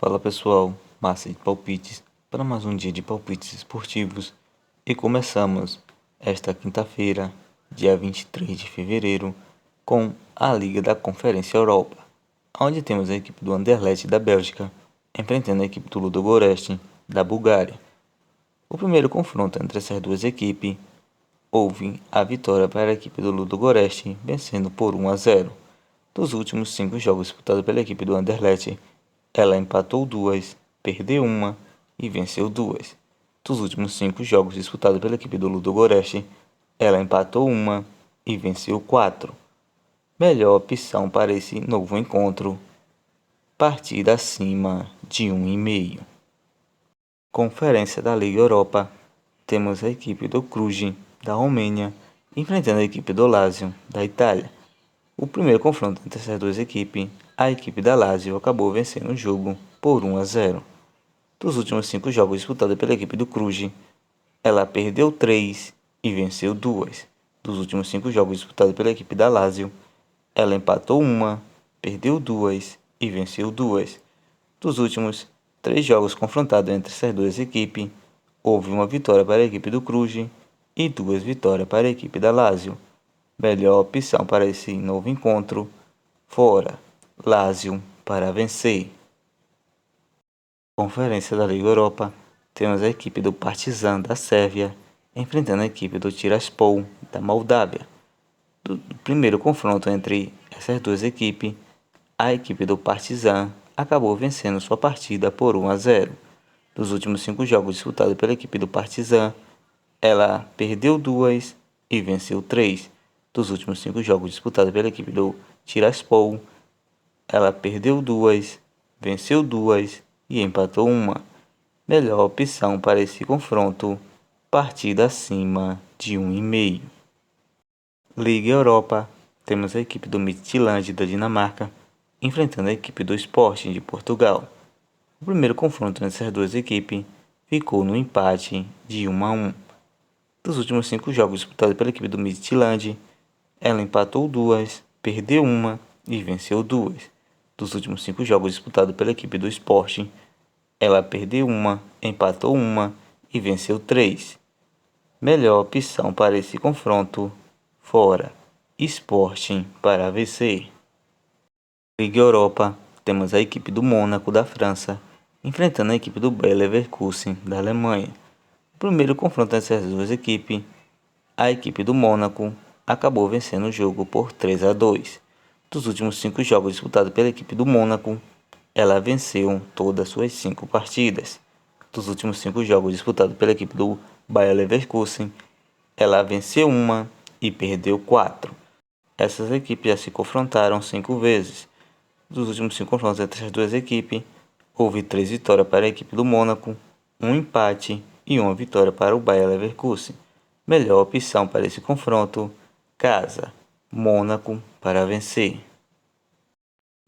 Fala pessoal, massa de palpites para mais um dia de palpites esportivos e começamos esta quinta-feira, dia 23 de fevereiro, com a Liga da Conferência Europa, onde temos a equipe do Anderlecht da Bélgica enfrentando a equipe do Ludogorets da Bulgária. O primeiro confronto entre essas duas equipes houve a vitória para a equipe do Ludogorets vencendo por 1-0. Dos últimos 5 jogos disputados pela equipe do Anderlecht, ela empatou 2, perdeu 1 e venceu 2. Dos últimos 5 jogos disputados pela equipe do Ludogorets, ela empatou 1 e venceu 4. Melhor opção para esse novo encontro: partida acima de 1,5. Conferência da Liga Europa, temos a equipe do Cluj da Romênia enfrentando a equipe do Lazio da Itália. O primeiro confronto entre essas duas equipes, a equipe da Lazio acabou vencendo o jogo por 1-0. Dos últimos 5 jogos disputados pela equipe do Cluj, ela perdeu 3 e venceu 2. Dos últimos 5 jogos disputados pela equipe da Lazio, ela empatou 1, perdeu 2 e venceu 2. Dos últimos 3 jogos confrontados entre essas duas equipes, houve uma vitória para a equipe do Cluj e 2 vitórias para a equipe da Lazio. Melhor opção para esse novo encontro: fora, Lazio para vencer. Conferência da Liga Europa, temos a equipe do Partizan da Sérvia enfrentando a equipe do Tiraspol da Moldávia. Do primeiro confronto entre essas duas equipes, a equipe do Partizan acabou vencendo sua partida por 1-0. Dos últimos 5 jogos disputados pela equipe do Partizan, ela perdeu 2 e venceu 3. Dos últimos 5 jogos disputados pela equipe do Tiraspol, ela perdeu 2, venceu 2 e empatou 1. Melhor opção para esse confronto: partida acima de 1,5. Liga Europa, temos a equipe do Midtjylland da Dinamarca enfrentando a equipe do Sporting de Portugal. O primeiro confronto entre essas duas equipes ficou no empate de 1-1. Dos últimos 5 jogos disputados pela equipe do Midtjylland, ela empatou 2, perdeu 1 e venceu 2. Dos últimos 5 jogos disputados pela equipe do Sporting, ela perdeu 1, empatou 1 e venceu 3. Melhor opção para esse confronto: fora, Sporting para vencer. Liga Europa, temos a equipe do Mônaco da França enfrentando a equipe do Bayer Leverkusen da Alemanha. O primeiro confronto entre essas duas equipes, a equipe do Mônaco acabou vencendo o jogo por 3-2. Dos últimos 5 jogos disputados pela equipe do Mônaco, ela venceu todas as suas 5 partidas. Dos últimos 5 jogos disputados pela equipe do Bayer Leverkusen, ela venceu 1 e perdeu 4. Essas equipes já se confrontaram 5 vezes. Dos últimos 5 confrontos entre essas duas equipes, houve 3 vitórias para a equipe do Mônaco, 1 empate e 1 vitória para o Bayer Leverkusen. Melhor opção para esse confronto: casa, Mônaco para vencer.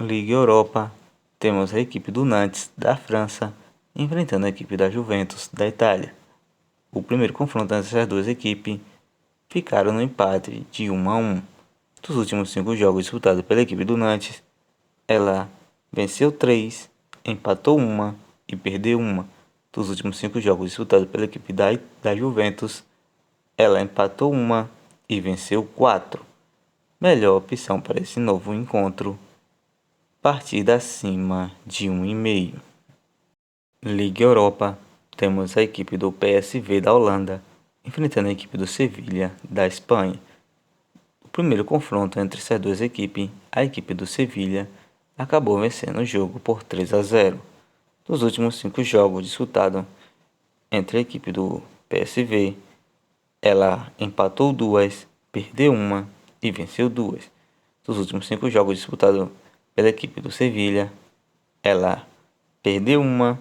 Liga Europa, temos a equipe do Nantes da França enfrentando a equipe da Juventus da Itália. O primeiro confronto entre essas duas equipes ficaram no empate de 1-1. Dos últimos 5 jogos disputados pela equipe do Nantes, ela venceu 3, empatou 1 e perdeu 1. Dos últimos 5 jogos disputados pela equipe da Juventus, ela empatou 1 e venceu 4. Melhor opção para esse novo encontro: partida acima de 1,5. Liga Europa, temos a equipe do PSV da Holanda enfrentando a equipe do Sevilha da Espanha. O primeiro confronto entre essas duas equipes, a equipe do Sevilha acabou vencendo o jogo por 3-0. Dos últimos 5 jogos disputados entre a equipe do PSV, ela empatou 2, perdeu 1 e venceu 2. Dos últimos 5 jogos disputados pela equipe do Sevilha, ela perdeu 1,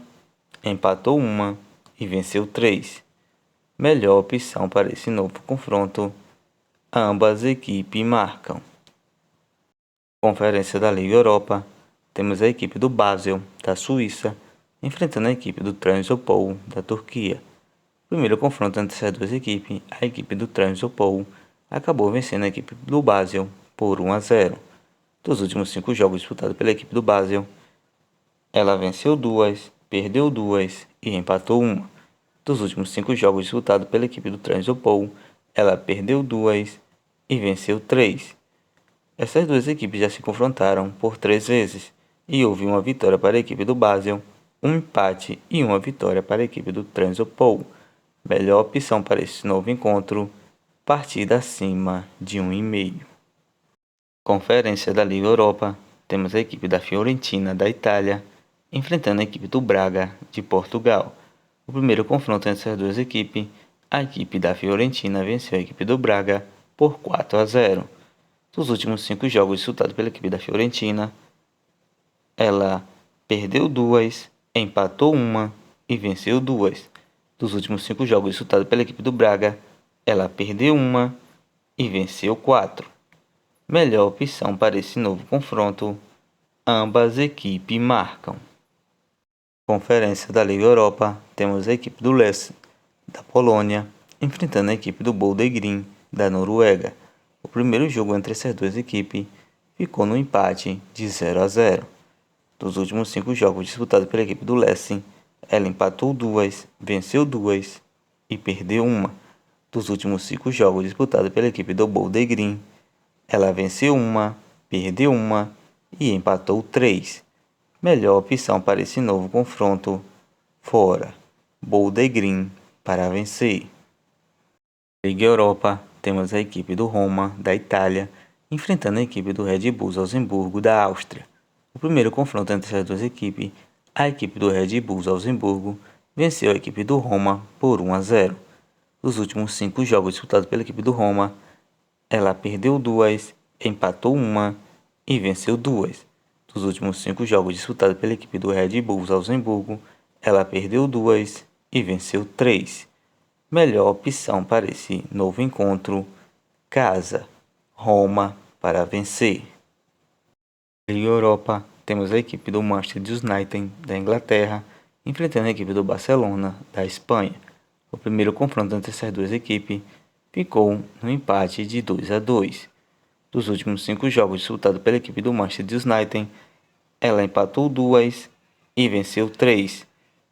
empatou 1 e venceu 3. Melhor opção para esse novo confronto: ambas equipes marcam. Conferência da Liga Europa, temos a equipe do Basel da Suíça enfrentando a equipe do Trabzonspor da Turquia. O primeiro confronto entre essas duas equipes, a equipe do Trabzonspor acabou vencendo a equipe do Basel por 1-0. Dos últimos 5 jogos disputados pela equipe do Basel, ela venceu 2, perdeu 2 e empatou 1. Dos últimos 5 jogos disputados pela equipe do Transopol, ela perdeu 2 e venceu 3. Essas duas equipes já se confrontaram por 3 vezes e houve uma vitória para a equipe do Basel, um empate e uma vitória para a equipe do Transopol. Melhor opção para esse novo encontro, partida acima de 1,5. Conferência da Liga Europa, temos a equipe da Fiorentina da Itália enfrentando a equipe do Braga de Portugal. O primeiro confronto entre essas duas equipes, a equipe da Fiorentina venceu a equipe do Braga por 4-0. Dos últimos 5 jogos disputados pela equipe da Fiorentina, ela perdeu 2, empatou 1 e venceu 2. Dos últimos 5 jogos disputados pela equipe do Braga, ela perdeu 1 e venceu 4. Melhor opção para esse novo confronto, ambas equipes marcam. Conferência da Liga Europa, temos a equipe do Lech da Polônia enfrentando a equipe do Bodø Glimt da Noruega. O primeiro jogo entre essas duas equipes ficou no empate de 0-0. Dos últimos 5 jogos disputados pela equipe do Lech, ela empatou 2, venceu 2 e perdeu 1. Dos últimos 5 jogos disputados pela equipe do Bodø Glimt, ela venceu 1, perdeu 1 e empatou 3. Melhor opção para esse novo confronto, fora, Bodø Glimt para vencer. Liga Europa, temos a equipe do Roma da Itália enfrentando a equipe do Red Bull Salzburgo da Áustria. O primeiro confronto entre essas duas equipes, a equipe do Red Bull Salzburgo venceu a equipe do Roma por 1-0. Dos últimos 5 jogos disputados pela equipe do Roma, ela perdeu 2, empatou 1 e venceu 2. Dos últimos 5 jogos disputados pela equipe do Red Bull Salzburgo, ela perdeu 2 e venceu 3. Melhor opção para esse novo encontro, casa, Roma para vencer. Liga Europa, temos a equipe do Manchester United da Inglaterra enfrentando a equipe do Barcelona da Espanha. O primeiro confronto entre essas duas equipes ficou no empate de 2-2. Dos últimos 5 jogos disputados pela equipe do Manchester United, ela empatou 2 e venceu 3.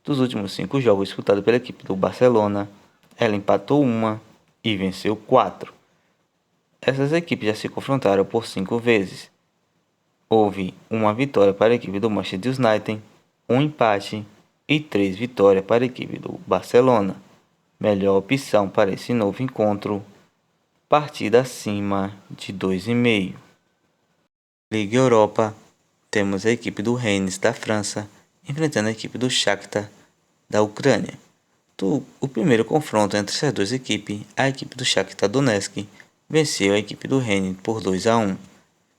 Dos últimos 5 jogos disputados pela equipe do Barcelona, ela empatou 1 e venceu 4. Essas equipes já se confrontaram por 5 vezes. Houve uma vitória para a equipe do Manchester United, um empate e 3 vitórias para a equipe do Barcelona. Melhor opção para esse novo encontro, partida acima de 2,5. Liga Europa, temos a equipe do Rennes da França enfrentando a equipe do Shakhtar da Ucrânia. O primeiro confronto entre essas duas equipes, a equipe do Shakhtar Donetsk venceu a equipe do Rennes por 2-1.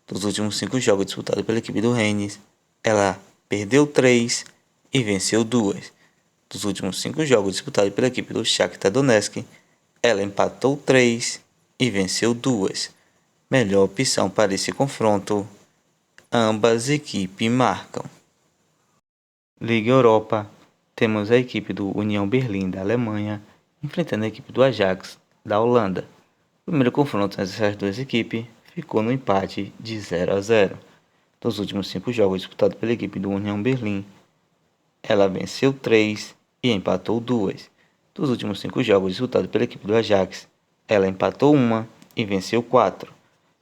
Dos últimos 5 jogos disputados pela equipe do Rennes, ela perdeu 3 e venceu 2. Dos últimos 5 jogos disputados pela equipe do Shakhtar Donetsk, ela empatou 3 e venceu 2. Melhor opção para esse confronto, ambas equipes marcam. Liga Europa, temos a equipe do União Berlim da Alemanha enfrentando a equipe do Ajax da Holanda. O primeiro confronto entre essas duas equipes ficou no empate de 0-0. Dos últimos 5 jogos disputados pela equipe do União Berlim, ela venceu 3 e empatou 2. Dos últimos 5 jogos disputados pela equipe do Ajax, ela empatou 1 e venceu 4.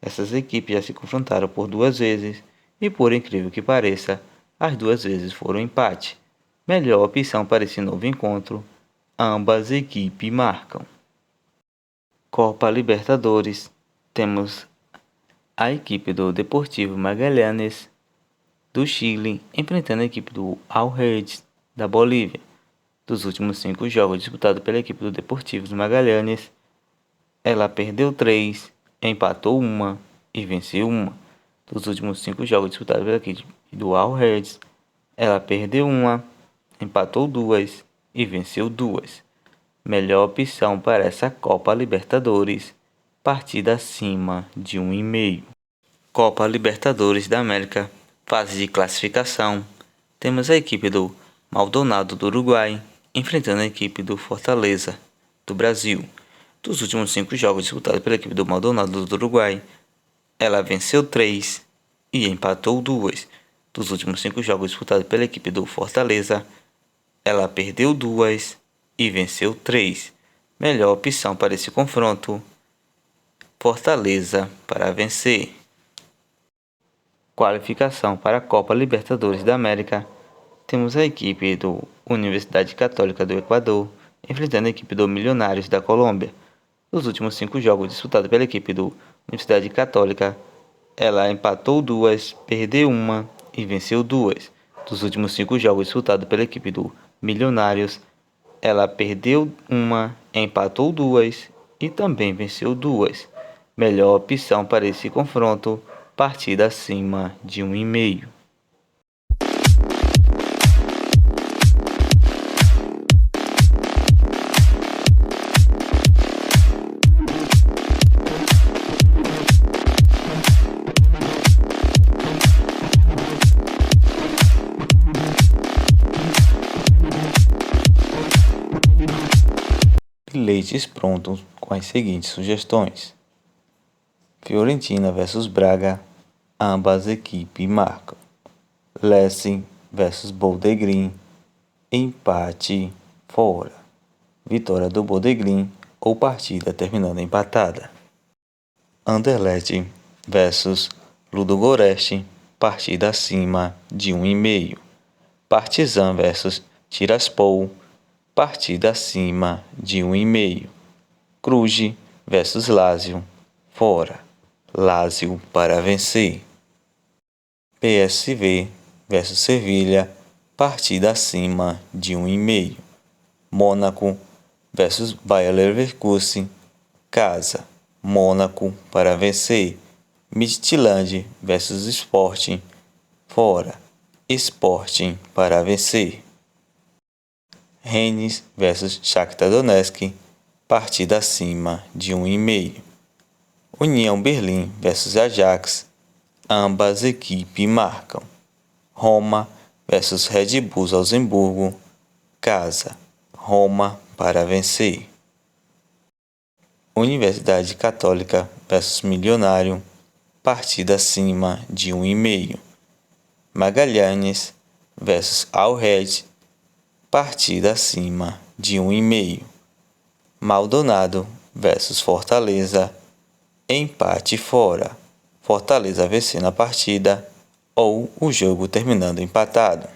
Essas equipes já se confrontaram por 2 vezes e, por incrível que pareça, as 2 vezes foram empate. Melhor opção para esse novo encontro, ambas equipes marcam. Copa Libertadores, temos a equipe do Deportivo Magallanes do Chile enfrentando a equipe do Al-Ahly da Bolívia. Dos últimos 5 jogos disputados pela equipe do Deportivo Magallanes, ela perdeu 3, empatou 1 e venceu 1. Dos últimos 5 jogos disputados pela equipe do Al-Ahly, ela perdeu 1, empatou 2 e venceu 2. Melhor opção para essa Copa Libertadores, partida acima de 1,5. Copa Libertadores da América, fase de classificação. Temos a equipe do Maldonado do Uruguai enfrentando a equipe do Fortaleza do Brasil. Dos últimos 5 jogos disputados pela equipe do Maldonado do Uruguai, ela venceu 3 e empatou 2. Dos últimos 5 jogos disputados pela equipe do Fortaleza, ela perdeu 2 e venceu 3. Melhor opção para esse confronto: Fortaleza para vencer. Qualificação para a Copa Libertadores da América. Temos a equipe do Universidade Católica do Equador enfrentando a equipe do Milionários da Colômbia. Nos últimos 5 jogos disputados pela equipe do Universidade Católica, ela empatou 2, perdeu 1 e venceu 2. Dos últimos 5 jogos disputados pela equipe do Milionários, ela perdeu 1, empatou 2 e também venceu 2. Melhor opção para esse confronto: partida acima de 1,5. Bilhetes prontos com as seguintes sugestões: Fiorentina versus Braga, ambas equipes marcam. Racing versus Boldegrim, empate fora. Vitória do Boldegrim ou partida terminando empatada. Anderlecht versus Ludogorets, partida acima de 1,5. Partizan versus Tiraspol, partida acima de 1,5. Cluj versus Lazio, fora. Lazio para vencer. PSV versus Sevilha, partida acima de 1,5. Mônaco versus Bayer Leverkusen, casa. Mônaco para vencer. Midtjylland versus Sporting, fora. Sporting para vencer. Rennes versus Shakhtar Donetsk, partida acima de 1,5. União Berlim versus Ajax, ambas equipes marcam. Roma versus Red Bull Salzburgo, casa. Roma para vencer. Universidade Católica versus Milionário, partida acima de 1,5. Magalhães versus Al Red, partida acima de 1,5. Maldonado versus Fortaleza, empate fora. Fortaleza vencendo a partida ou o jogo terminando empatado.